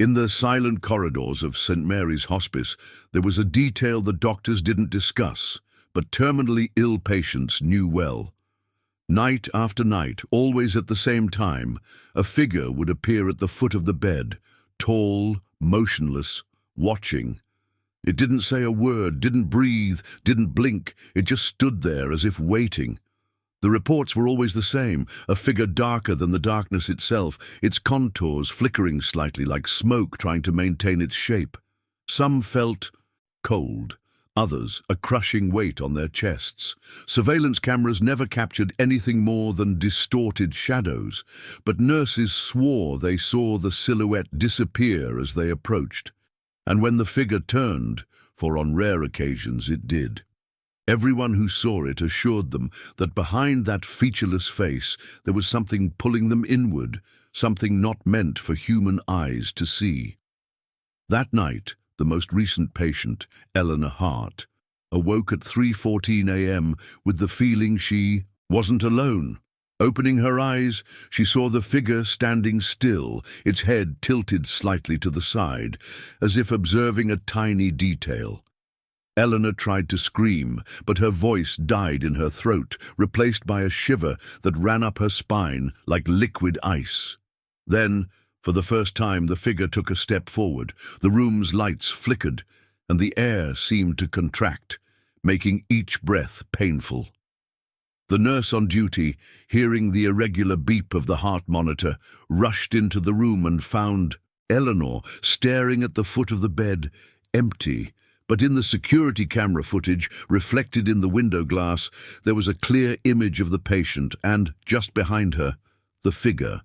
In the silent corridors of St. Mary's Hospice, there was a detail the doctors didn't discuss, but terminally ill patients knew well. Night after night, always at the same time, a figure would appear at the foot of the bed, tall, motionless, watching. It didn't say a word, didn't breathe, didn't blink. It just stood there as if waiting. The reports were always the same, a figure darker than the darkness itself, its contours flickering slightly like smoke trying to maintain its shape. Some felt cold, others a crushing weight on their chests. Surveillance cameras never captured anything more than distorted shadows, but nurses swore they saw the silhouette disappear as they approached. And when the figure turned, for on rare occasions it did, everyone who saw it assured them that behind that featureless face there was something pulling them inward, something not meant for human eyes to see. That night, the most recent patient, Eleanor Hart, awoke at 3:14 a.m. with the feeling she wasn't alone. Opening her eyes, she saw the figure standing still, its head tilted slightly to the side, as if observing a tiny detail. Eleanor tried to scream, but her voice died in her throat, replaced by a shiver that ran up her spine like liquid ice. Then, for the first time, the figure took a step forward. The room's lights flickered, and the air seemed to contract, making each breath painful. The nurse on duty, hearing the irregular beep of the heart monitor, rushed into the room and found Eleanor staring at the foot of the bed, empty. But in the security camera footage, reflected in the window glass, there was a clear image of the patient and, just behind her, the figure.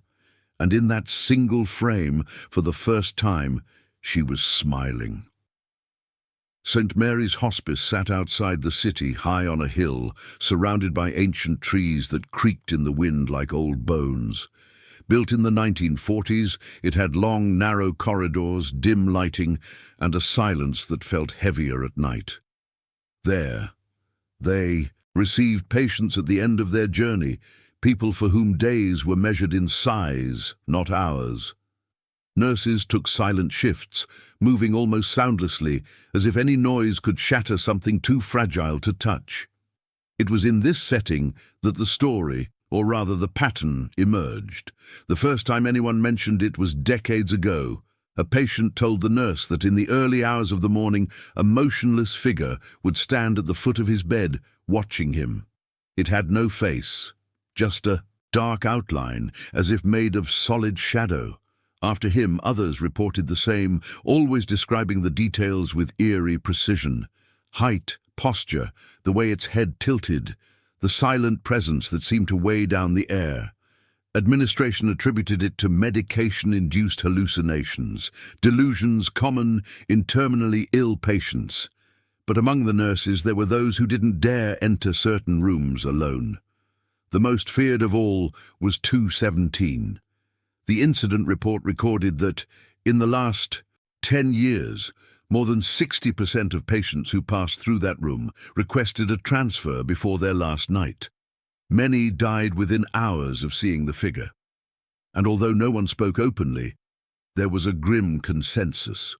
And in that single frame, for the first time, she was smiling. St. Mary's Hospice sat outside the city, high on a hill, surrounded by ancient trees that creaked in the wind like old bones. Built in the 1940s, it had long, narrow corridors, dim lighting, and a silence that felt heavier at night. There, they received patients at the end of their journey, people for whom days were measured in sighs, not hours. Nurses took silent shifts, moving almost soundlessly, as if any noise could shatter something too fragile to touch. It was in this setting that the story, or rather the pattern, emerged. The first time anyone mentioned it was decades ago. A patient told the nurse that in the early hours of the morning, a motionless figure would stand at the foot of his bed, watching him. It had no face, just a dark outline, as if made of solid shadow. After him, others reported the same, always describing the details with eerie precision. Height, posture, the way its head tilted, the silent presence that seemed to weigh down the air. Administration attributed it to medication-induced hallucinations, delusions common in terminally ill patients. But among the nurses there were those who didn't dare enter certain rooms alone. The most feared of all was 217. The incident report recorded that, in the last 10 years, more than 60% of patients who passed through that room requested a transfer before their last night. Many died within hours of seeing the figure. And although no one spoke openly, there was a grim consensus.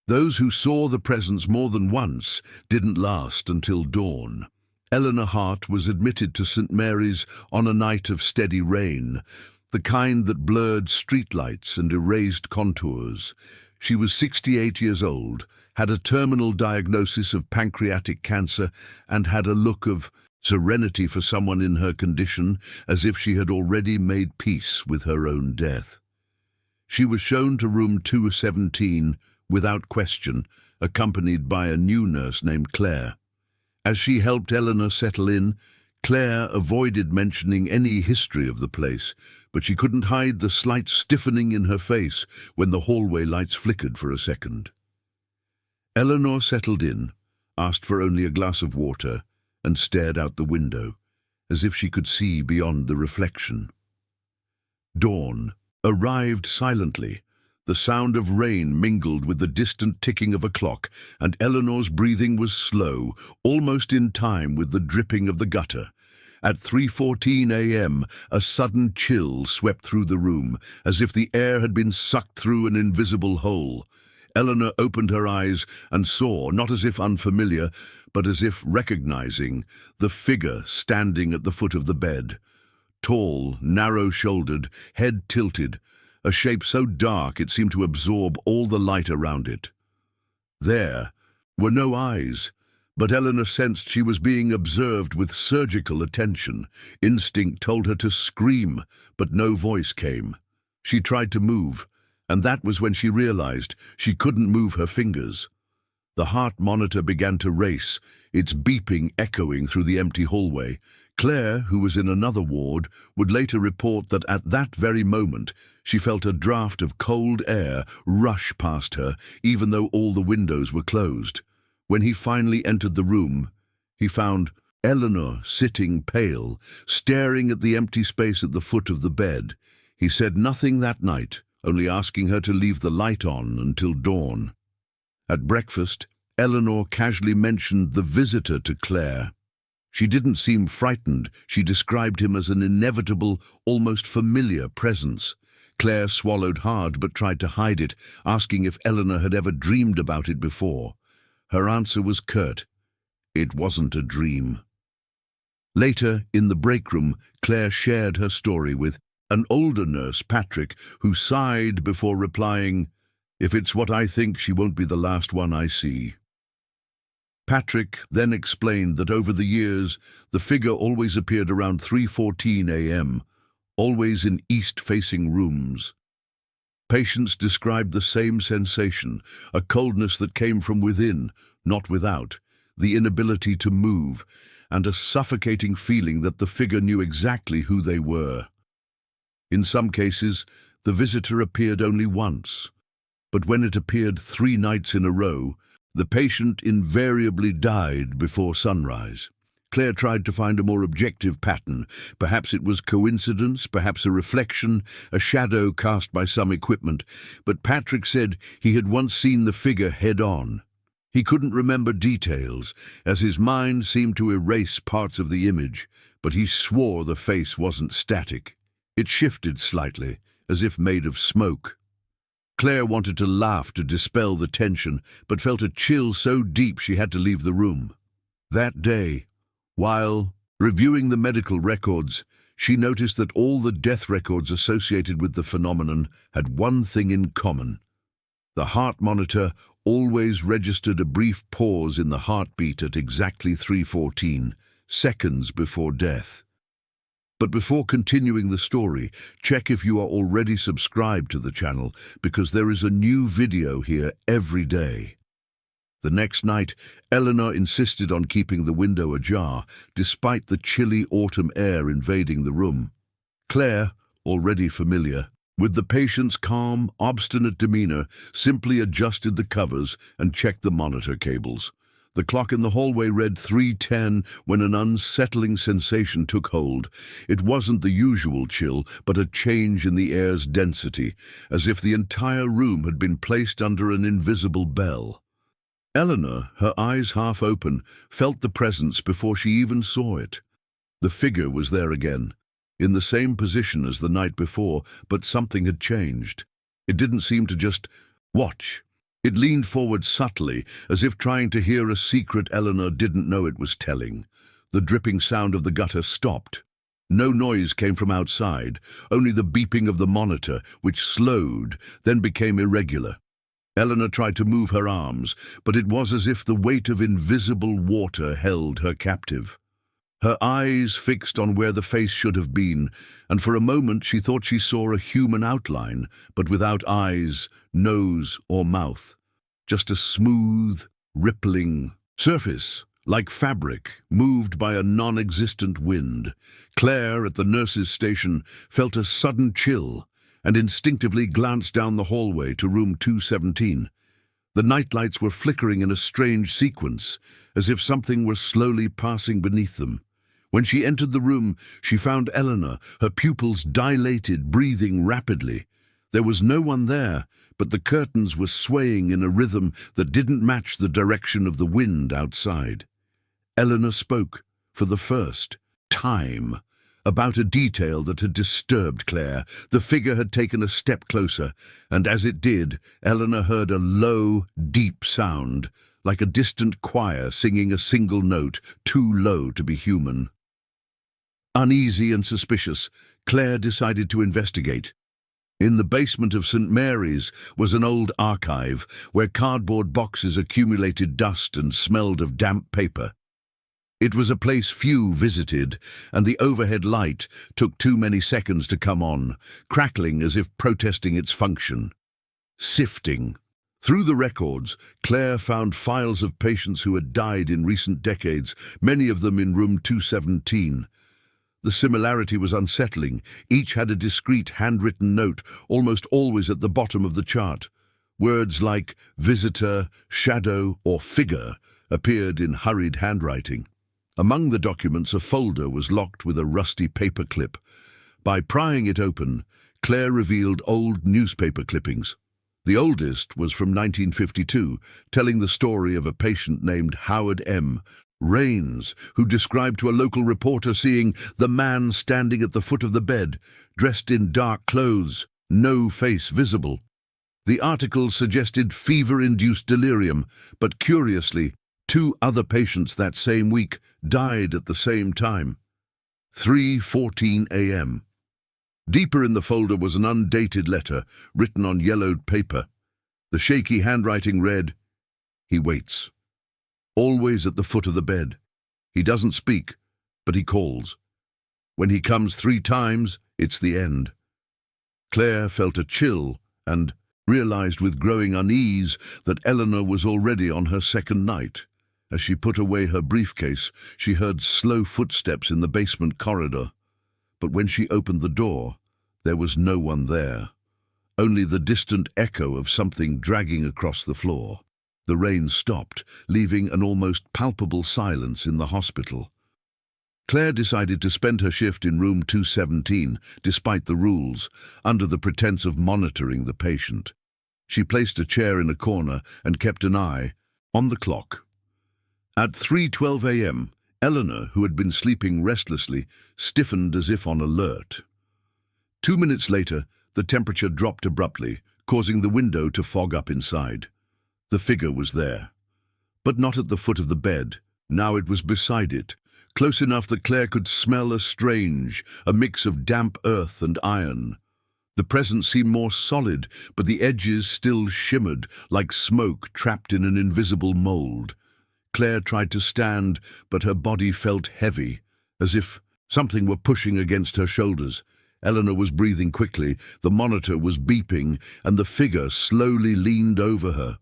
Those who saw the presence more than once didn't last until dawn. Eleanor Hart was admitted to St. Mary's on a night of steady rain, the kind that blurred streetlights and erased contours. She was 68 years old, had a terminal diagnosis of pancreatic cancer, and had a look of serenity for someone in her condition, as if she had already made peace with her own death. She was shown to room 217 without question, accompanied by a new nurse named Claire. As she helped Eleanor settle in, Claire avoided mentioning any history of the place, but she couldn't hide the slight stiffening in her face when the hallway lights flickered for a second. Eleanor settled in, asked for only a glass of water, and stared out the window, as if she could see beyond the reflection. Dawn arrived silently. The sound of rain mingled with the distant ticking of a clock, and Eleanor's breathing was slow, almost in time with the dripping of the gutter. At 3:14 a.m., a sudden chill swept through the room, as if the air had been sucked through an invisible hole. Eleanor opened her eyes and saw, not as if unfamiliar, but as if recognizing, the figure standing at the foot of the bed. Tall, narrow-shouldered, head tilted, a shape so dark it seemed to absorb all the light around it. There were no eyes, but Eleanor sensed she was being observed with surgical attention. Instinct told her to scream, but no voice came. She tried to move, and that was when she realized she couldn't move her fingers. The heart monitor began to race, its beeping echoing through the empty hallway. Claire, who was in another ward, would later report that at that very moment she felt a draft of cold air rush past her, even though all the windows were closed. When he finally entered the room, he found Eleanor sitting pale, staring at the empty space at the foot of the bed. He said nothing that night, only asking her to leave the light on until dawn. At breakfast, Eleanor casually mentioned the visitor to Claire. She didn't seem frightened. She described him as an inevitable, almost familiar presence. Claire swallowed hard but tried to hide it, asking if Eleanor had ever dreamed about it before. Her answer was curt. It wasn't a dream. Later, in the break room, Claire shared her story with an older nurse, Patrick, who sighed before replying, "If it's what I think, she won't be the last one I see." Patrick then explained that over the years, the figure always appeared around 3:14 a.m., always in east-facing rooms. Patients described the same sensation, a coldness that came from within, not without, the inability to move, and a suffocating feeling that the figure knew exactly who they were. In some cases, the visitor appeared only once, but when it appeared 3 nights in a row, the patient invariably died before sunrise. Claire tried to find a more objective pattern. Perhaps it was coincidence, perhaps a reflection, a shadow cast by some equipment, but Patrick said he had once seen the figure head-on. He couldn't remember details, as his mind seemed to erase parts of the image, but he swore the face wasn't static. It shifted slightly, as if made of smoke. Claire wanted to laugh to dispel the tension, but felt a chill so deep she had to leave the room. That day, while reviewing the medical records, she noticed that all the death records associated with the phenomenon had one thing in common. The heart monitor always registered a brief pause in the heartbeat at exactly 3:14, seconds before death. But before continuing the story, check if you are already subscribed to the channel, because there is a new video here every day. The next night, Eleanor insisted on keeping the window ajar, despite the chilly autumn air invading the room. Claire, already familiar with the patient's calm, obstinate demeanor, simply adjusted the covers and checked the monitor cables. The clock in the hallway read 3:10 when an unsettling sensation took hold. It wasn't the usual chill, but a change in the air's density, as if the entire room had been placed under an invisible bell. Eleanor, her eyes half open, felt the presence before she even saw it. The figure was there again, in the same position as the night before, but something had changed. It didn't seem to just watch. It leaned forward subtly, as if trying to hear a secret Eleanor didn't know it was telling. The dripping sound of the gutter stopped. No noise came from outside, only the beeping of the monitor, which slowed, then became irregular. Eleanor tried to move her arms, but it was as if the weight of invisible water held her captive. Her eyes fixed on where the face should have been, and for a moment she thought she saw a human outline, but without eyes, nose, or mouth. Just a smooth, rippling surface, like fabric, moved by a non-existent wind. Claire, at the nurse's station, felt a sudden chill, and instinctively glanced down the hallway to room 217. The nightlights were flickering in a strange sequence, as if something were slowly passing beneath them. When she entered the room, she found Eleanor, her pupils dilated, breathing rapidly. There was no one there, but the curtains were swaying in a rhythm that didn't match the direction of the wind outside. Eleanor spoke, for the first time, about a detail that had disturbed Claire. The figure had taken a step closer, and as it did, Eleanor heard a low, deep sound, like a distant choir singing a single note, too low to be human. Uneasy and suspicious, Claire decided to investigate. In the basement of St. Mary's was an old archive where cardboard boxes accumulated dust and smelled of damp paper. It was a place few visited, and the overhead light took too many seconds to come on, crackling as if protesting its function. Sifting. Through the records, Claire found files of patients who had died in recent decades, many of them in room 217. The similarity was unsettling. Each had a discreet handwritten note, almost always at the bottom of the chart. Words like visitor, shadow, or figure appeared in hurried handwriting. Among the documents, a folder was locked with a rusty paper clip. By prying it open, Claire revealed old newspaper clippings. The oldest was from 1952, telling the story of a patient named Howard M. Raines, who described to a local reporter seeing the man standing at the foot of the bed, dressed in dark clothes, no face visible. The article suggested fever-induced delirium, but curiously, 2 other patients that same week died at the same time. 3:14 a.m. Deeper in the folder was an undated letter, written on yellowed paper. The shaky handwriting read, "He waits. Always at the foot of the bed. He doesn't speak, but he calls. When he comes 3 times, it's the end." Claire felt a chill and realized with growing unease that Eleanor was already on her second night. As she put away her briefcase, she heard slow footsteps in the basement corridor. But when she opened the door, there was no one there. Only the distant echo of something dragging across the floor. The rain stopped, leaving an almost palpable silence in the hospital. Claire decided to spend her shift in room 217, despite the rules, under the pretense of monitoring the patient. She placed a chair in a corner and kept an eye on the clock. At 3:12 a.m., Eleanor, who had been sleeping restlessly, stiffened as if on alert. 2 minutes later, the temperature dropped abruptly, causing the window to fog up inside. The figure was there, but not at the foot of the bed. Now it was beside it, close enough that Claire could smell a mix of damp earth and iron. The presence seemed more solid, but the edges still shimmered like smoke trapped in an invisible mold. Claire tried to stand, but her body felt heavy, as if something were pushing against her shoulders. Eleanor was breathing quickly, the monitor was beeping, and the figure slowly leaned over her.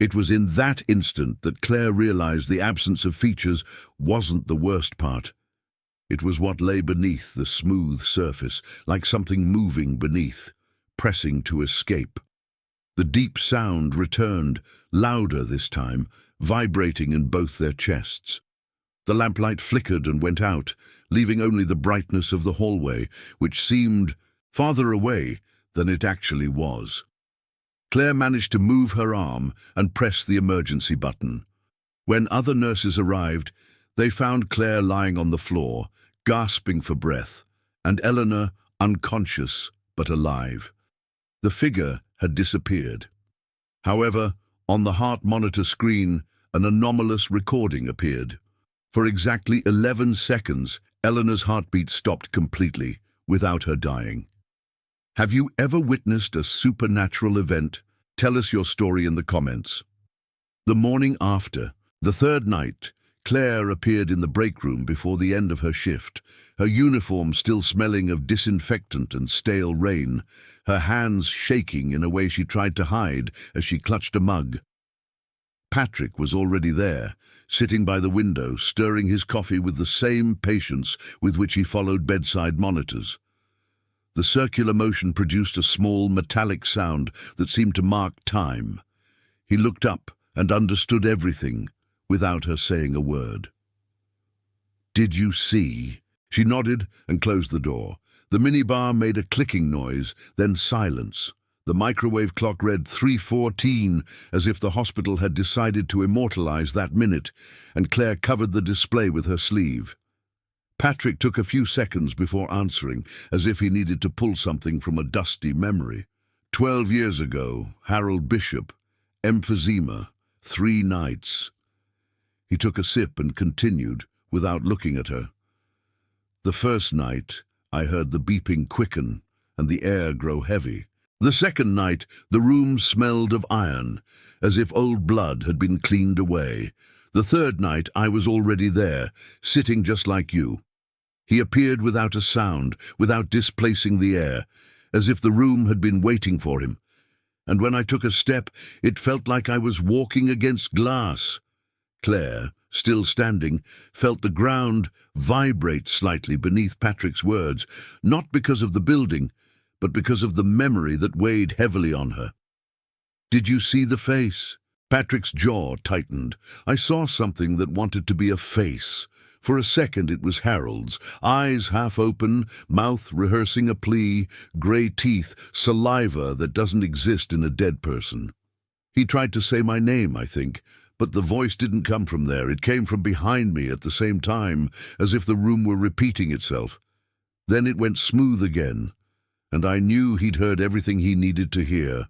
It was in that instant that Claire realized the absence of features wasn't the worst part. It was what lay beneath the smooth surface, like something moving beneath, pressing to escape. The deep sound returned, louder this time, vibrating in both their chests. The lamplight flickered and went out, leaving only the brightness of the hallway, which seemed farther away than it actually was. Claire managed to move her arm and press the emergency button. When other nurses arrived, they found Claire lying on the floor, gasping for breath, and Eleanor unconscious but alive. The figure had disappeared. However, on the heart monitor screen, an anomalous recording appeared. For exactly 11 seconds, Eleanor's heartbeat stopped completely, without her dying. Have you ever witnessed a supernatural event? Tell us your story in the comments. The morning after, the 3rd night, Claire appeared in the break room before the end of her shift, her uniform still smelling of disinfectant and stale rain, her hands shaking in a way she tried to hide as she clutched a mug. Patrick was already there, sitting by the window, stirring his coffee with the same patience with which he followed bedside monitors. The circular motion produced a small metallic sound that seemed to mark time. He looked up and understood everything, without her saying a word. "Did you see?" She nodded and closed the door. The minibar made a clicking noise, then silence. The microwave clock read 3:14, as if the hospital had decided to immortalize that minute, and Claire covered the display with her sleeve. Patrick took a few seconds before answering, as if he needed to pull something from a dusty memory. 12 years ago, Harold Bishop, emphysema, 3 nights. He took a sip and continued, without looking at her. The first night, I heard the beeping quicken and the air grow heavy. The second night, the room smelled of iron, as if old blood had been cleaned away. The third night, I was already there, sitting just like you. He appeared without a sound, without displacing the air, as if the room had been waiting for him. And when I took a step, it felt like I was walking against glass. Claire, still standing, felt the ground vibrate slightly beneath Patrick's words, not because of the building, but because of the memory that weighed heavily on her. "Did you see the face?" Patrick's jaw tightened. I saw something that wanted to be a face. For a second it was Harold's, eyes half open, mouth rehearsing a plea, grey teeth, saliva that doesn't exist in a dead person. He tried to say my name, I think, but the voice didn't come from there. It came from behind me at the same time, as if the room were repeating itself. Then it went smooth again, and I knew he'd heard everything he needed to hear.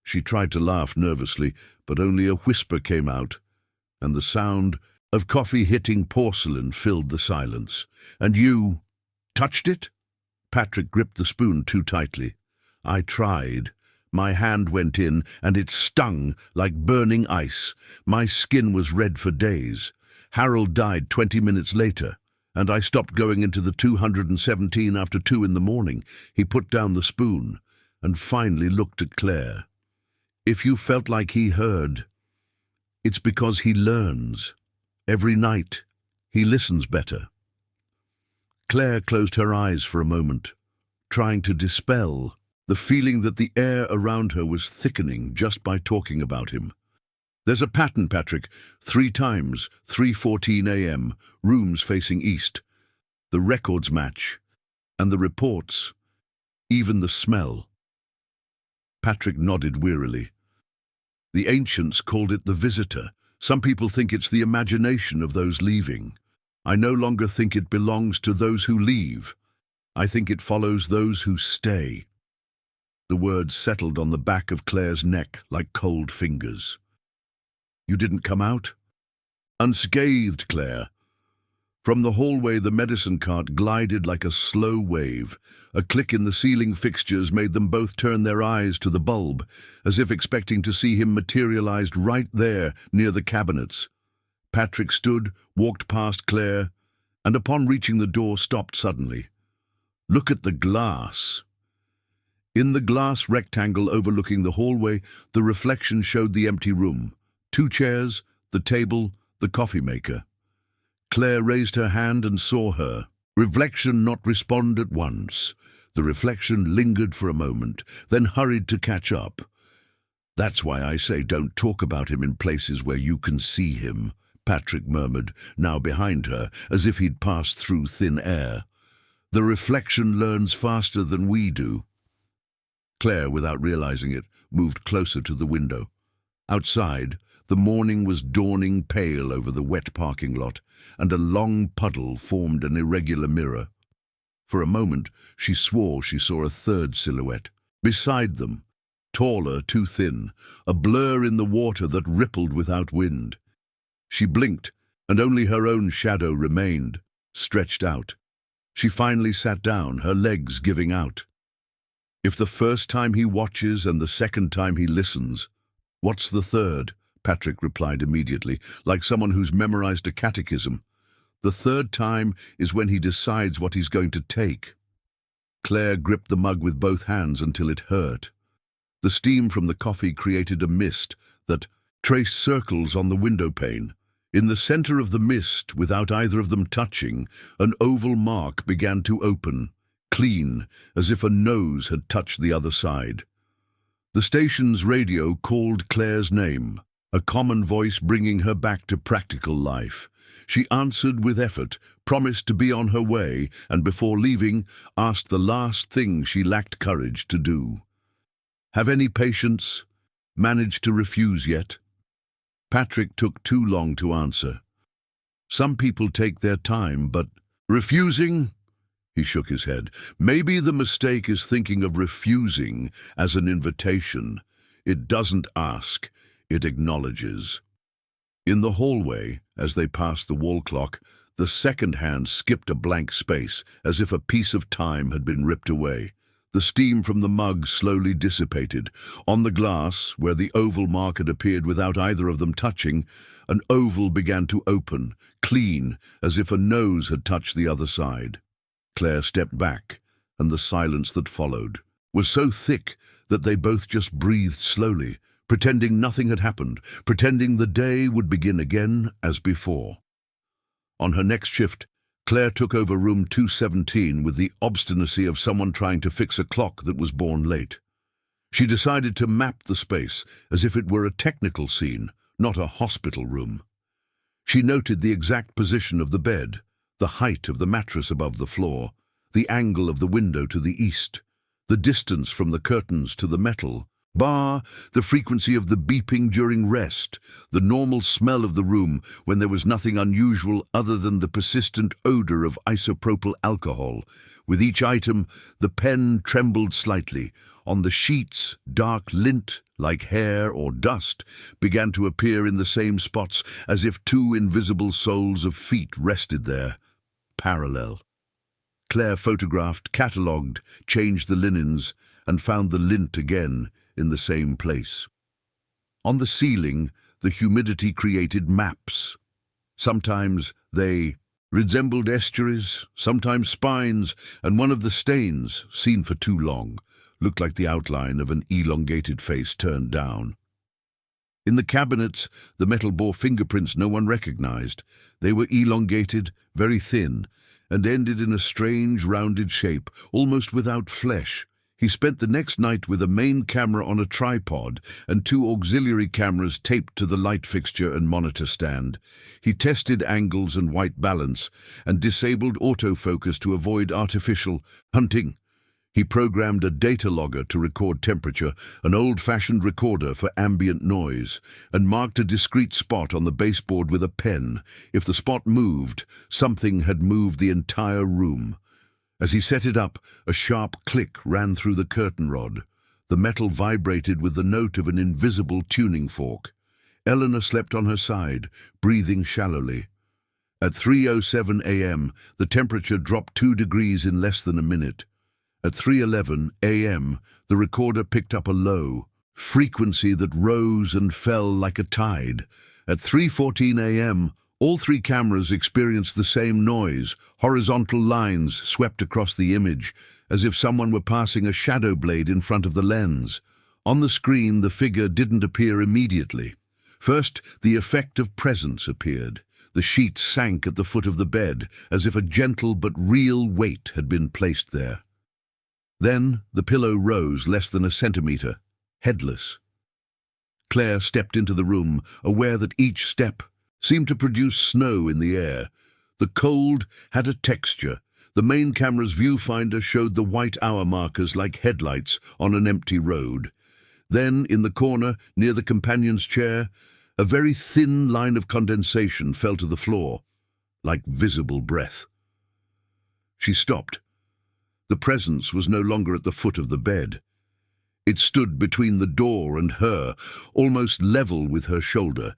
She tried to laugh nervously, but only a whisper came out, and the sound of coffee hitting porcelain filled the silence. "And you touched it?" Patrick gripped the spoon too tightly. I tried. My hand went in, and it stung like burning ice. My skin was red for days. Harold died 20 minutes later, and I stopped going into the 217 after 2 in the morning. He put down the spoon and finally looked at Claire. "If you felt like he heard, it's because he learns. Every night, he listens better." Claire closed her eyes for a moment, trying to dispel the feeling that the air around her was thickening just by talking about him. "There's a pattern, Patrick. 3 times, 3:14 a.m., rooms facing east. The records match, and the reports, even the smell." Patrick nodded wearily. "The ancients called it the visitor. Some people think it's the imagination of those leaving. I no longer think it belongs to those who leave. I think it follows those who stay." The words settled on the back of Claire's neck like cold fingers. "You didn't come out?" "Unscathed, Claire." From the hallway, the medicine cart glided like a slow wave. A click in the ceiling fixtures made them both turn their eyes to the bulb, as if expecting to see him materialized right there near the cabinets. Patrick stood, walked past Claire, and upon reaching the door stopped suddenly. "Look at the glass." In the glass rectangle overlooking the hallway, the reflection showed the empty room. 2 chairs, the table, the coffee maker. Claire raised her hand and saw her. Reflection not respond at once. The reflection lingered for a moment, then hurried to catch up. "That's why I say don't talk about him in places where you can see him," Patrick murmured, now behind her, as if he'd passed through thin air. "The reflection learns faster than we do." Claire, without realizing it, moved closer to the window. Outside, the morning was dawning pale over the wet parking lot, and a long puddle formed an irregular mirror. For a moment, she swore she saw a third silhouette. Beside them, taller, too thin, a blur in the water that rippled without wind. She blinked, and only her own shadow remained, stretched out. She finally sat down, her legs giving out. "If the first time he watches and the second time he listens, what's the third?" Patrick replied immediately, like someone who's memorized a catechism. "The third time is when he decides what he's going to take." Claire gripped the mug with both hands until it hurt. The steam from the coffee created a mist that traced circles on the window pane. In the center of the mist, without either of them touching, an oval mark began to open, clean, as if a nose had touched the other side. The station's radio called Claire's name, a common voice bringing her back to practical life. She answered with effort, promised to be on her way, and before leaving, asked the last thing she lacked courage to do. "Have any patients managed to refuse yet?" Patrick took too long to answer. "Some people take their time, but Refusing? He shook his head. Maybe the mistake is thinking of refusing as an invitation. It doesn't ask, it acknowledges. In the hallway, as they passed the wall clock, the second hand skipped a blank space, as if a piece of time had been ripped away. The steam from the mug slowly dissipated. On the glass, where the oval mark had appeared without either of them touching, an oval began to open, clean, as if a nose had touched the other side. Claire stepped back, and the silence that followed was so thick that they both just breathed slowly, pretending nothing had happened, pretending the day would begin again as before. On her next shift, Claire took over room 217 with the obstinacy of someone trying to fix a clock that was born late. She decided to map the space as if it were a technical scene, not a hospital room. She noted the exact position of the bed, the height of the mattress above the floor, the angle of the window to the east, the distance from the curtains to the metal, the frequency of the beeping during rest, the normal smell of the room when there was nothing unusual other than the persistent odor of isopropyl alcohol. With each item, the pen trembled slightly. On the sheets, dark lint, like hair or dust, began to appear in the same spots, as if two invisible soles of feet rested there, parallel. Claire photographed, catalogued, changed the linens, and found the lint again in the same place. On the ceiling, the humidity created maps. Sometimes they resembled estuaries, sometimes spines, and one of the stains, seen for too long, looked like the outline of an elongated face turned down. In the cabinets, the metal bore fingerprints no one recognized. They were elongated, very thin, and ended in a strange, rounded shape, almost without flesh. He spent the next night with a main camera on a tripod and two auxiliary cameras taped to the light fixture and monitor stand. He tested angles and white balance and disabled autofocus to avoid artificial hunting. He programmed a data logger to record temperature, an old-fashioned recorder for ambient noise, and marked a discrete spot on the baseboard with a pen. If the spot moved, something had moved the entire room. As he set it up, a sharp click ran through the curtain rod. The metal vibrated with the note of an invisible tuning fork. Eleanor slept on her side, breathing shallowly. At 3:07 a.m., the temperature dropped 2 degrees in less than a minute. At 3:11 a.m., the recorder picked up a low frequency that rose and fell like a tide. At 3:14 a.m., all three cameras experienced the same noise. Horizontal lines swept across the image, as if someone were passing a shadow blade in front of the lens. On the screen, the figure didn't appear immediately. First, the effect of presence appeared. The sheet sank at the foot of the bed, as if a gentle but real weight had been placed there. Then the pillow rose less than a centimeter, headless. Claire stepped into the room, aware that each step seemed to produce snow in the air. The cold had a texture. The main camera's viewfinder showed the white hour markers like headlights on an empty road. Then, in the corner, near the companion's chair, a very thin line of condensation fell to the floor, like visible breath. She stopped. The presence was no longer at the foot of the bed. It stood between the door and her, almost level with her shoulder,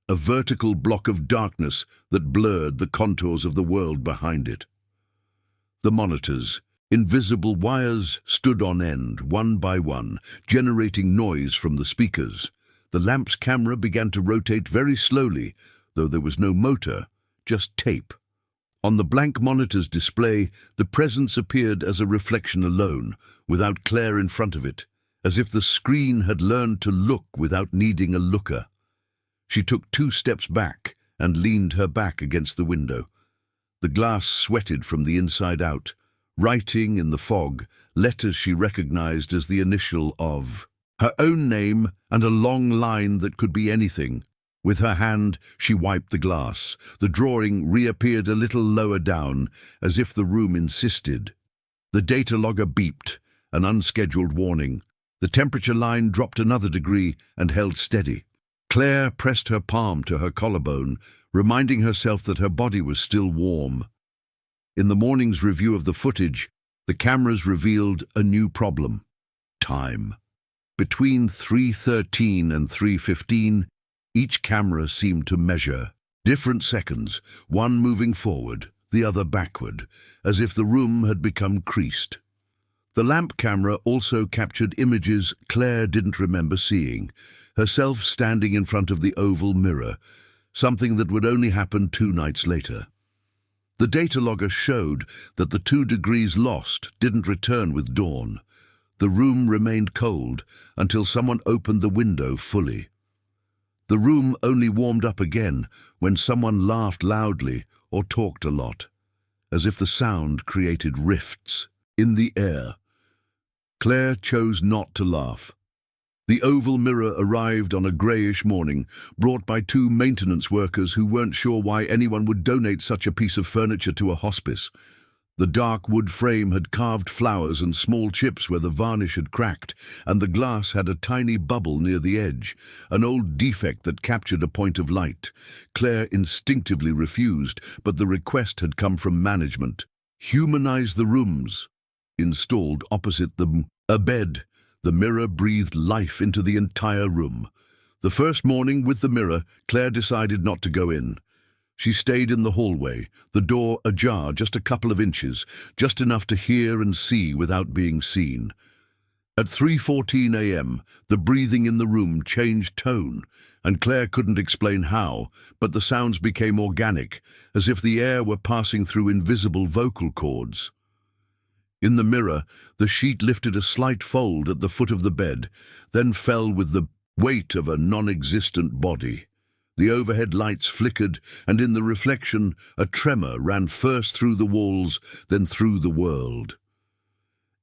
a vertical block of darkness that blurred the contours of the world behind it. The monitors, invisible wires, stood on end, one by one, generating noise from the speakers. The lamp's camera began to rotate very slowly, though there was no motor, just tape. On the blank monitor's display, the presence appeared as a reflection alone, without Claire in front of it, as if the screen had learned to look without needing a looker. She took 2 steps back and leaned her back against the window. The glass sweated from the inside out, writing in the fog letters she recognized as the initial of her own name and a long line that could be anything. With her hand, she wiped the glass. The drawing reappeared a little lower down, as if the room insisted. The data logger beeped, an unscheduled warning. The temperature line dropped another degree and held steady. Claire pressed her palm to her collarbone, reminding herself that her body was still warm. In the morning's review of the footage, the cameras revealed a new problem: time. Between 3:13 and 3:15, each camera seemed to measure different seconds, one moving forward, the other backward, as if the room had become creased. The lamp camera also captured images Claire didn't remember seeing, herself standing in front of the oval mirror, something that would only happen 2 nights later. The data logger showed that the 2 degrees lost didn't return with dawn. The room remained cold until someone opened the window fully. The room only warmed up again when someone laughed loudly or talked a lot, as if the sound created rifts in the air. Claire chose not to laugh. The oval mirror arrived on a greyish morning, brought by 2 maintenance workers who weren't sure why anyone would donate such a piece of furniture to a hospice. The dark wood frame had carved flowers and small chips where the varnish had cracked, and the glass had a tiny bubble near the edge, an old defect that captured a point of light. Claire instinctively refused, but the request had come from management. Humanize the rooms. Installed opposite them, a bed. The mirror breathed life into the entire room. The first morning with the mirror, Claire decided not to go in. She stayed in the hallway, the door ajar just a couple of inches, just enough to hear and see without being seen. At 3:14 a.m., the breathing in the room changed tone, and Claire couldn't explain how, but the sounds became organic, as if the air were passing through invisible vocal cords. In the mirror, the sheet lifted a slight fold at the foot of the bed, then fell with the weight of a non-existent body. The overhead lights flickered, and in the reflection, a tremor ran first through the walls, then through the world.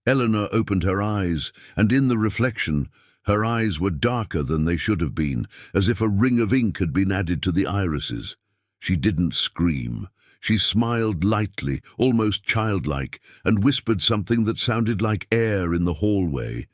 Eleanor opened her eyes, and in the reflection, her eyes were darker than they should have been, as if a ring of ink had been added to the irises. She didn't scream. She smiled lightly, almost childlike, and whispered something that sounded like air in the hallway.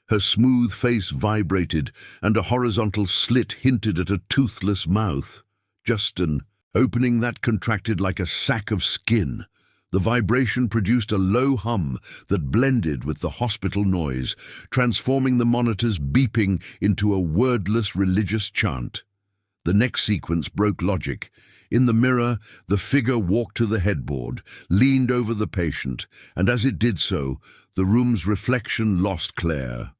Her smooth face vibrated, and a horizontal slit hinted at a toothless mouth. Just an opening that contracted like a sack of skin. The vibration produced a low hum that blended with the hospital noise, transforming the monitor's beeping into a wordless religious chant. The next sequence broke logic. In the mirror, the figure walked to the headboard, leaned over the patient, and as it did so, the room's reflection lost Claire.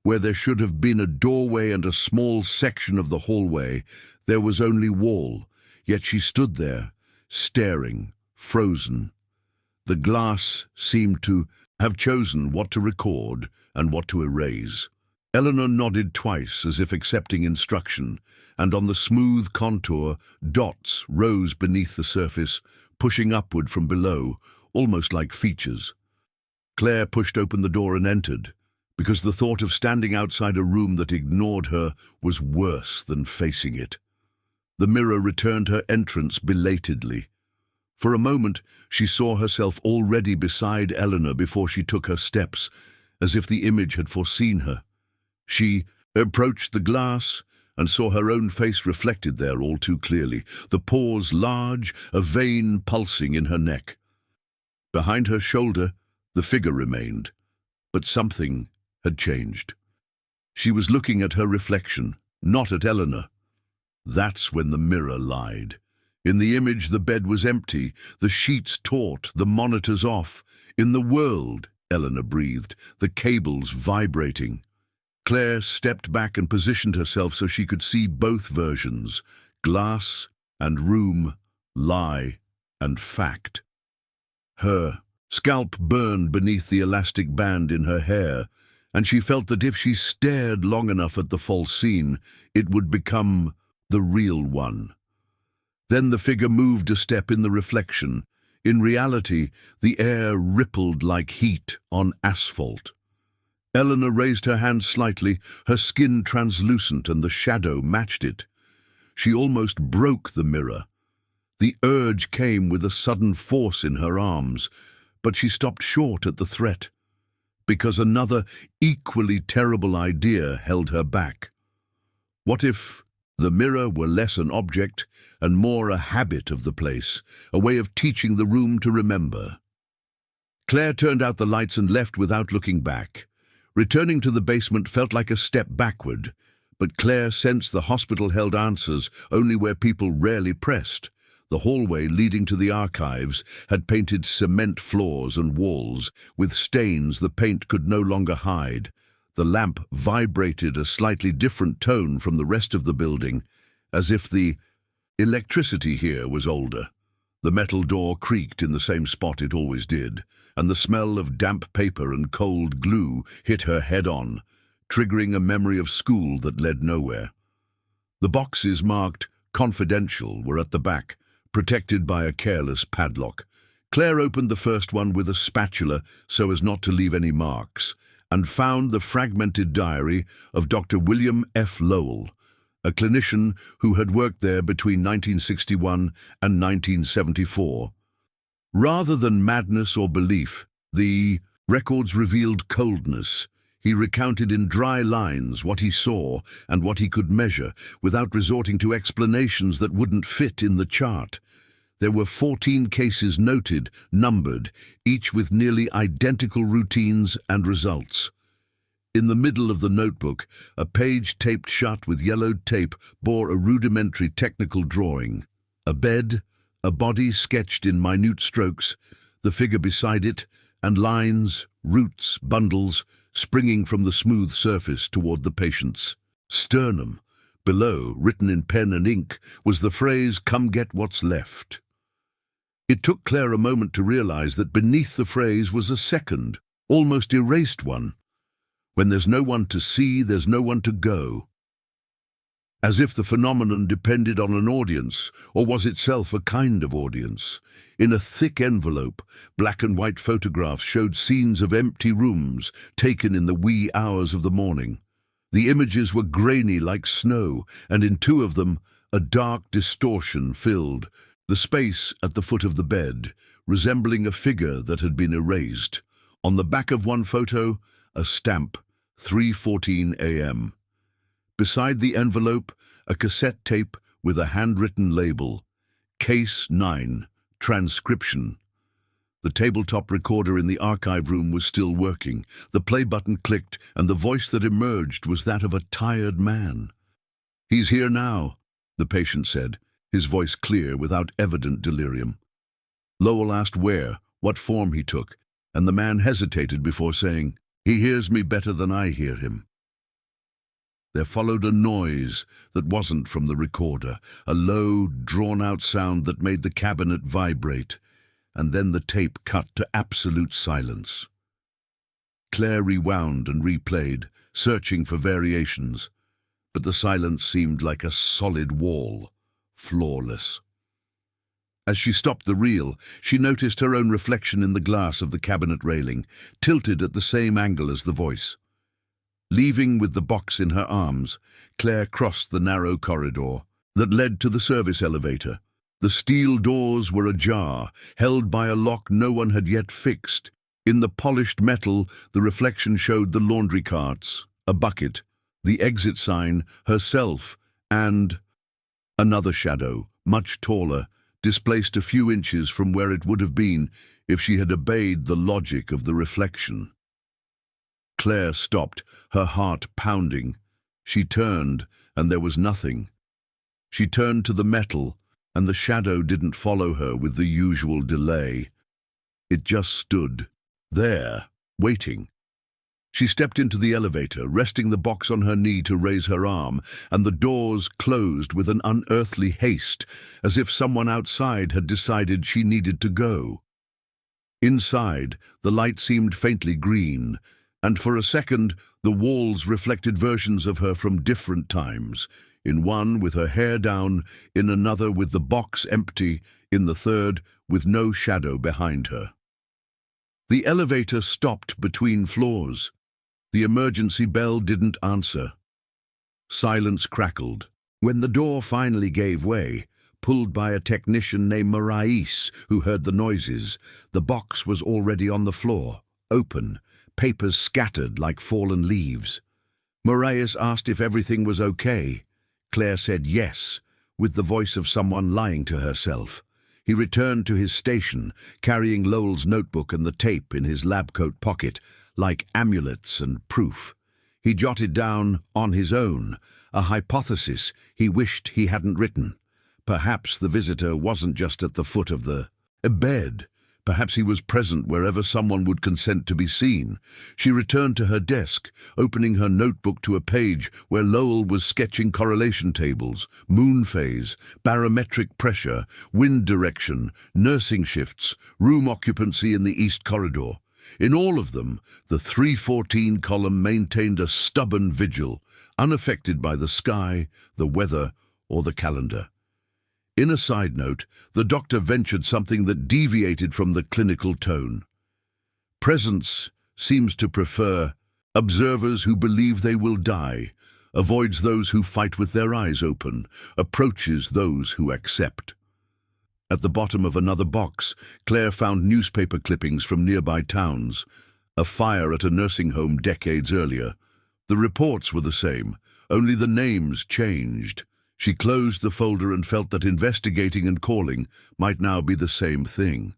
Where there should have been a doorway and a small section of the hallway, there was only wall, yet she stood there, staring, frozen. The glass seemed to have chosen what to record and what to erase. Eleanor nodded twice as if accepting instruction, and on the smooth contour, dots rose beneath the surface, pushing upward from below, almost like features. Claire pushed open the door and entered, because the thought of standing outside a room that ignored her was worse than facing it. The mirror returned her entrance belatedly. For a moment, she saw herself already beside Eleanor before she took her steps, as if the image had foreseen her. She approached the glass and saw her own face reflected there all too clearly, the pores large, a vein pulsing in her neck. Behind her shoulder, the figure remained, but something had changed. She was looking at her reflection, not at Eleanor. That's when the mirror lied. In the image, the bed was empty, the sheets taut, the monitors off. In the world, Eleanor breathed, the cables vibrating. Claire stepped back and positioned herself so she could see both versions, glass and room, lie and fact. Her scalp burned beneath the elastic band in her hair, and she felt that if she stared long enough at the false scene, it would become the real one. Then the figure moved a step in the reflection. In reality, the air rippled like heat on asphalt. Eleanor raised her hand slightly, her skin translucent, and the shadow matched it. She almost broke the mirror. The urge came with a sudden force in her arms, but she stopped short at the threat, because another, equally terrible idea held her back. What if The mirror were less an object and more a habit of the place, a way of teaching the room to remember. Claire turned out the lights and left without looking back. Returning to the basement felt like a step backward, but Claire sensed the hospital held answers only where people rarely pressed. The hallway leading to the archives had painted cement floors and walls, with stains the paint could no longer hide. The lamp vibrated a slightly different tone from the rest of the building, as if the electricity here was older. The metal door creaked in the same spot it always did, and the smell of damp paper and cold glue hit her head-on, triggering a memory of school that led nowhere. The boxes marked "Confidential" were at the back, protected by a careless padlock. Claire opened the first one with a spatula so as not to leave any marks, and found the fragmented diary of Dr. William F. Lowell, a clinician who had worked there between 1961 and 1974. Rather than madness or belief, the records revealed coldness. He recounted in dry lines what he saw and what he could measure, without resorting to explanations that wouldn't fit in the chart. There were 14 cases noted, numbered, each with nearly identical routines and results. In the middle of the notebook, a page taped shut with yellowed tape bore a rudimentary technical drawing. A bed, a body sketched in minute strokes, the figure beside it, and lines, roots, bundles, springing from the smooth surface toward the patient's sternum. Below, written in pen and ink, was the phrase, "Come get what's left." It took Claire a moment to realize that beneath the phrase was a second, almost erased one. When there's no one to see, there's no one to go. As if the phenomenon depended on an audience, or was itself a kind of audience. In a thick envelope, black and white photographs showed scenes of empty rooms taken in the wee hours of the morning. The images were grainy like snow, and in two of them, a dark distortion filled the space at the foot of the bed, resembling a figure that had been erased. On the back of one photo, a stamp, 3:14 a.m. Beside the envelope, a cassette tape with a handwritten label, Case 9, Transcription. The tabletop recorder in the archive room was still working. The play button clicked, and the voice that emerged was that of a tired man. "He's here now," the patient said, his voice clear without evident delirium. Lowell asked where, what form he took, and the man hesitated before saying, "He hears me better than I hear him." There followed a noise that wasn't from the recorder, a low, drawn-out sound that made the cabinet vibrate, and then the tape cut to absolute silence. Claire rewound and replayed, searching for variations, but the silence seemed like a solid wall, flawless. As she stopped the reel, she noticed her own reflection in the glass of the cabinet railing, tilted at the same angle as the voice. Leaving with the box in her arms, Claire crossed the narrow corridor that led to the service elevator. The steel doors were ajar, held by a lock no one had yet fixed. In the polished metal, the reflection showed the laundry carts, a bucket, the exit sign, herself, and another shadow, much taller, displaced a few inches from where it would have been if she had obeyed the logic of the reflection. Claire stopped, her heart pounding. She turned, and there was nothing. She turned to the metal, and the shadow didn't follow her with the usual delay. It just stood there, waiting. She stepped into the elevator, resting the box on her knee to raise her arm, and the doors closed with an unearthly haste, as if someone outside had decided she needed to go. Inside, the light seemed faintly green, and for a second, the walls reflected versions of her from different times, in one with her hair down, in another with the box empty, in the third with no shadow behind her. The elevator stopped between floors. The emergency bell didn't answer. Silence crackled. When the door finally gave way, pulled by a technician named Marais, who heard the noises, the box was already on the floor, open, papers scattered like fallen leaves. Marais asked if everything was okay. Claire said yes, with the voice of someone lying to herself. He returned to his station, carrying Lowell's notebook and the tape in his lab coat pocket, like amulets and proof. He jotted down, on his own, a hypothesis he wished he hadn't written. Perhaps the visitor wasn't just at the foot of the bed. Perhaps he was present wherever someone would consent to be seen. She returned to her desk, opening her notebook to a page where Lowell was sketching correlation tables, moon phase, barometric pressure, wind direction, nursing shifts, room occupancy in the East Corridor. In all of them, the 314 column maintained a stubborn vigil, unaffected by the sky, the weather, or the calendar. In a side note, the doctor ventured something that deviated from the clinical tone. Presence seems to prefer observers who believe they will die, avoids those who fight with their eyes open, approaches those who accept. At the bottom of another box, Claire found newspaper clippings from nearby towns. A fire at a nursing home decades earlier. The reports were the same, only the names changed. She closed the folder and felt that investigating and calling might now be the same thing.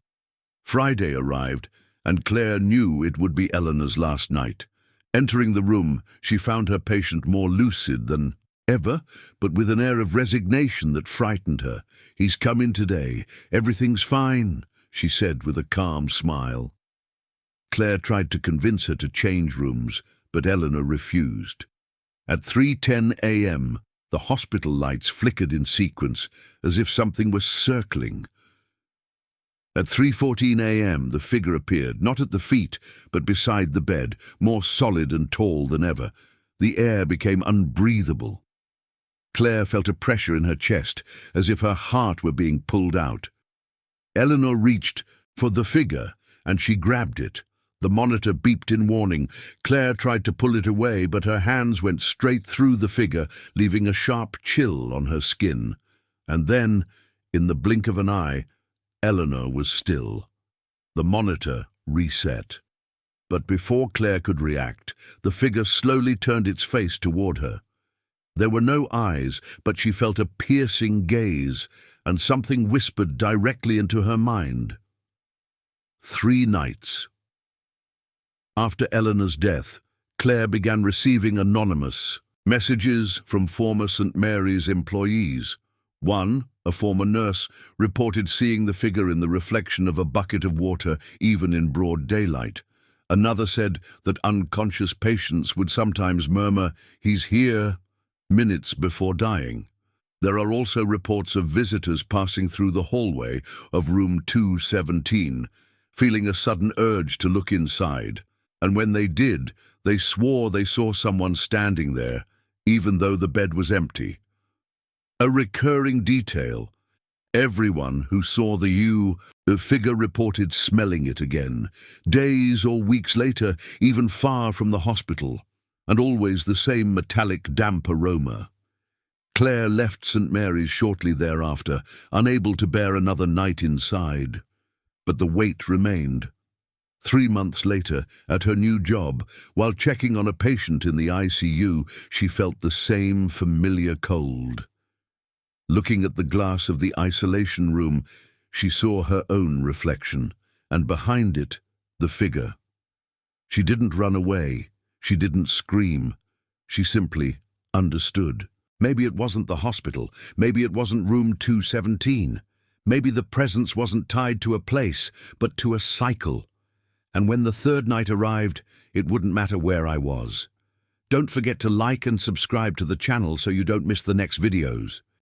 Friday arrived, and Claire knew it would be Eleanor's last night. Entering the room, she found her patient more lucid than ever, but with an air of resignation that frightened her. "He's come in today. Everything's fine," she said with a calm smile. Claire tried to convince her to change rooms, but Eleanor refused. At 3:10 a.m., the hospital lights flickered in sequence, as if something was circling. At 3:14 a.m., the figure appeared, not at the feet, but beside the bed, more solid and tall than ever. The air became unbreathable. Claire felt a pressure in her chest, as if her heart were being pulled out. Eleanor reached for the figure, and she grabbed it. The monitor beeped in warning. Claire tried to pull it away, but her hands went straight through the figure, leaving a sharp chill on her skin. And then, in the blink of an eye, Eleanor was still. The monitor reset. But before Claire could react, the figure slowly turned its face toward her. There were no eyes, but she felt a piercing gaze, and something whispered directly into her mind. 3 nights. After Eleanor's death, Claire began receiving anonymous messages from former St. Mary's employees. One, a former nurse, reported seeing the figure in the reflection of a bucket of water even in broad daylight. Another said that unconscious patients would sometimes murmur, "He's here," minutes before dying. There are also reports of visitors passing through the hallway of room 217, feeling a sudden urge to look inside. And when they did, they swore they saw someone standing there, even though the bed was empty. A recurring detail. Everyone who saw the figure reported smelling it again, days or weeks later, even far from the hospital, and always the same metallic damp aroma. Claire left St. Mary's shortly thereafter, unable to bear another night inside. But the weight remained. 3 months later, at her new job, while checking on a patient in the ICU, she felt the same familiar cold. Looking at the glass of the isolation room, she saw her own reflection, and behind it, the figure. She didn't run away. She didn't scream. She simply understood. Maybe it wasn't the hospital. Maybe it wasn't room 217. Maybe the presence wasn't tied to a place, but to a cycle. And when the 3rd night arrived, it wouldn't matter where I was. Don't forget to like and subscribe to the channel so you don't miss the next videos.